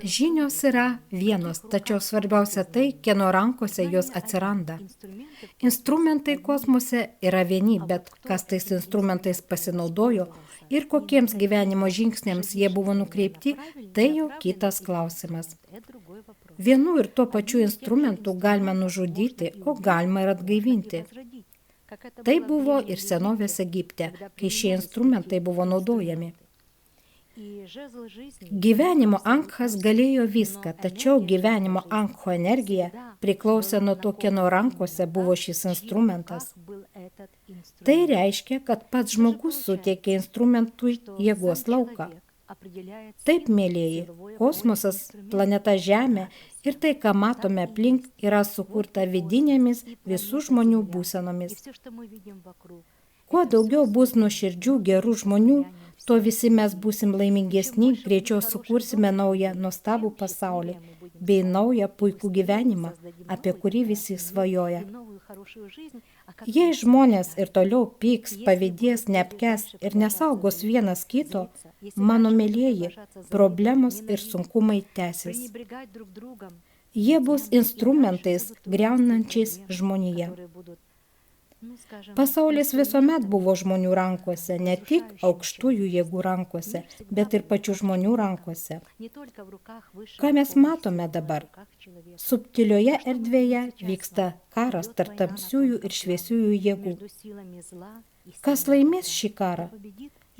Žinios yra vienos, tačiau svarbiausia tai, kieno rankose jos atsiranda. Instrumentai kosmose yra vieni, bet kas tais instrumentais pasinaudojo ir kokiems gyvenimo žingsniams jie buvo nukreipti, tai jau kitas klausimas. Vienu ir tuo pačiu instrumentu galima nužudyti, o galima ir atgaivinti. Tai buvo ir senovės Egipte, kai šie instrumentai buvo naudojami. Gyvenimo ankhas galėjo viską, tačiau gyvenimo ankho energija priklausė nuo to, kieno rankose buvo šis instrumentas. Tai reiškia, kad pats žmogus suteikė instrumentui jėgos lauką. Taip, mėlieji, kosmosas, planeta Žemė ir tai, ką matome aplink, yra sukurta vidinėmis visų žmonių būsenomis. Kuo daugiau bus nuoširdžių gerų žmonių, tuo visi mes būsim laimingesni, greičiau sukursime naują nuostabų pasaulį bei naują puikų gyvenimą, apie kurį visi svajoja. Jei žmonės ir toliau pyks, pavydės, neapkęs ir nesaugos vienas kito, mano mėlieji, problemos ir sunkumai tęsis. Jie bus instrumentais griaunančiais žmoniją. Pasaulis visuomet buvo žmonių rankose, ne tik aukštųjų jėgų rankose, bet ir pačių žmonių rankose. Ką mes matome dabar? Subtilioje erdvėje vyksta karas tarp tamsiųjų ir šviesiųjų jėgų. Kas laimės šį karą?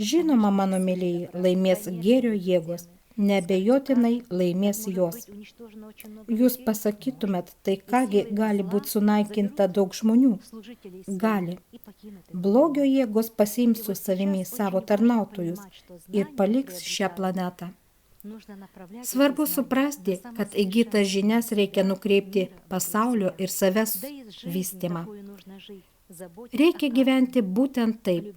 Žinoma, mano mėlieji, laimės gėrio jėgos. Neabejotinai laimės jos. Jūs pasakytumėt, tai kągi gali būti sunaikinta daug žmonių? Gali. Blogio jėgos pasiims su savimi savo tarnautojus ir paliks šią planetą. Svarbu suprasti, kad įgytas žinias reikia nukreipti pasaulio ir savęs vystymą. Reikia gyventi būtent taip.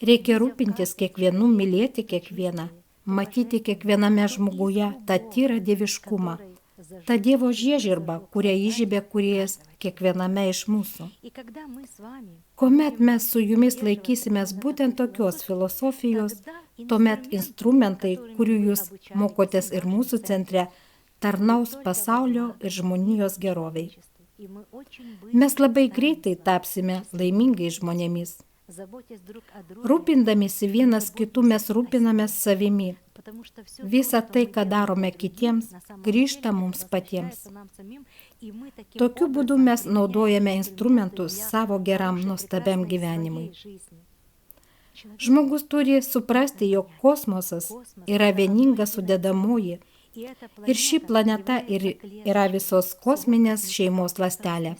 Reikia rūpintis kiekvienu, mylėti kiekvieną. Matyti kiekviename žmoguje tą tyrą dieviškumą, tą Dievo žiežirbą, kurią įžibė Kūrėjas kiekviename iš mūsų. Kuomet mes su jumis laikysimės būtent tokios filosofijos, tuomet instrumentai, kurių jūs mokotės ir mūsų centre, tarnaus pasaulio ir žmonijos geroviai. Mes labai greitai tapsime laimingais žmonėmis. Rūpindamisi vienas kitų mes rūpinamės savimi. Visa tai, ką darome kitiems, grįžta mums patiems. Tokiu būdu mes naudojame instrumentus savo geram nuostabiam gyvenimui. Žmogus turi suprasti, jog kosmosas yra vieninga sudedamoji ir ši planeta yra visos kosminės šeimos ląstelė.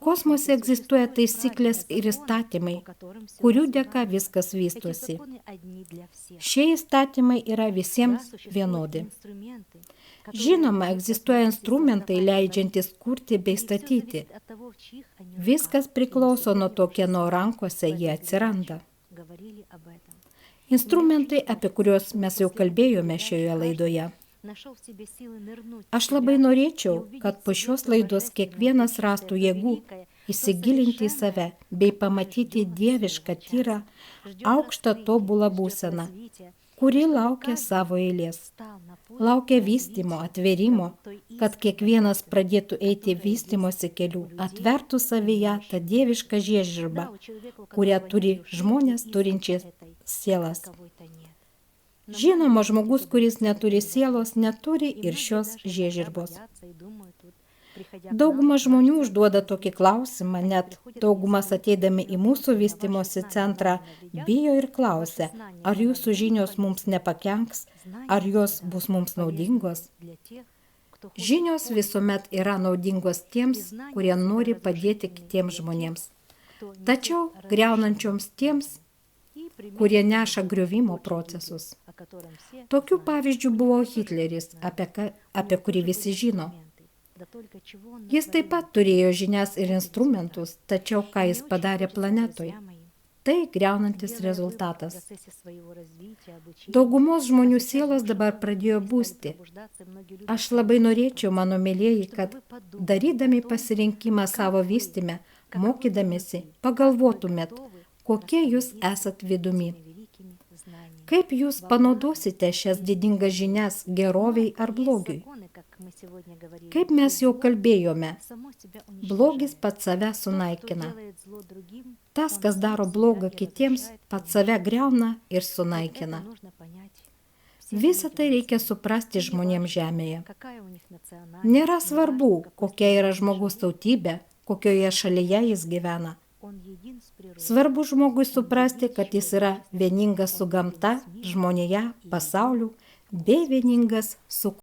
Kosmose egzistuoja taisyklės ir įstatymai, kurių dėka viskas vystosi. Šie įstatymai yra visiems vienodi. Žinoma, egzistuoja instrumentai, leidžiantys kurti bei statyti. Viskas priklauso nuo to, kieno rankose jie atsiranda. Instrumentai, apie kuriuos mes jau kalbėjome šioje laidoje. Aš labai norėčiau, kad po šios laidos kiekvienas rastų jėgų įsigilinti į save bei pamatyti dievišką tyrą, aukštą tobulą būseną, kuri laukia savo eilės. Laukia vystymo, atvėrimo, kad kiekvienas pradėtų eiti vystymosi kelių, atvertų savyje tą dievišką žiežirbą, kurią turi žmonės turinčias sielas. Žinoma, žmogus, kuris neturi sielos, neturi ir šios žiežirbos. Dauguma žmonių užduoda tokį klausimą, net daugumas ateidami į mūsų vystymosi centrą bijo ir klausia, ar jūsų žinios mums nepakenks, ar jos bus mums naudingos. Žinios visuomet yra naudingos tiems, kurie nori padėti kitiems žmonėms. Tačiau griaunančioms tiems, kurie neša griovimo procesus. Tokių pavyzdžių buvo Hitleris, apie kurį visi žino. Jis taip pat turėjo žinias ir instrumentus, tačiau ką jis padarė planetoje? Tai griaunantis rezultatas. Daugumos žmonių sielos dabar pradėjo būsti. Aš labai norėčiau, mano mėlieji, kad darydami pasirinkimą savo vystyme, mokydamėsi, pagalvotumėt, kokie jūs esat vidumi. Kaip jūs panaudosite šias didingas žinias geroviai ar blogiui? Kaip mes jau kalbėjome, blogis pats save sunaikina. Tas, kas daro blogą kitiems, pats save griauna ir sunaikina. Visą tai reikia suprasti žmonėms žemėje. Nėra svarbu, kokia yra žmogus tautybė, kokioje šalyje jis gyvena. Svarbu žmogui suprasti, kad jis yra vieningas su gamta, žmonėje, pasauliu, bei vieningas su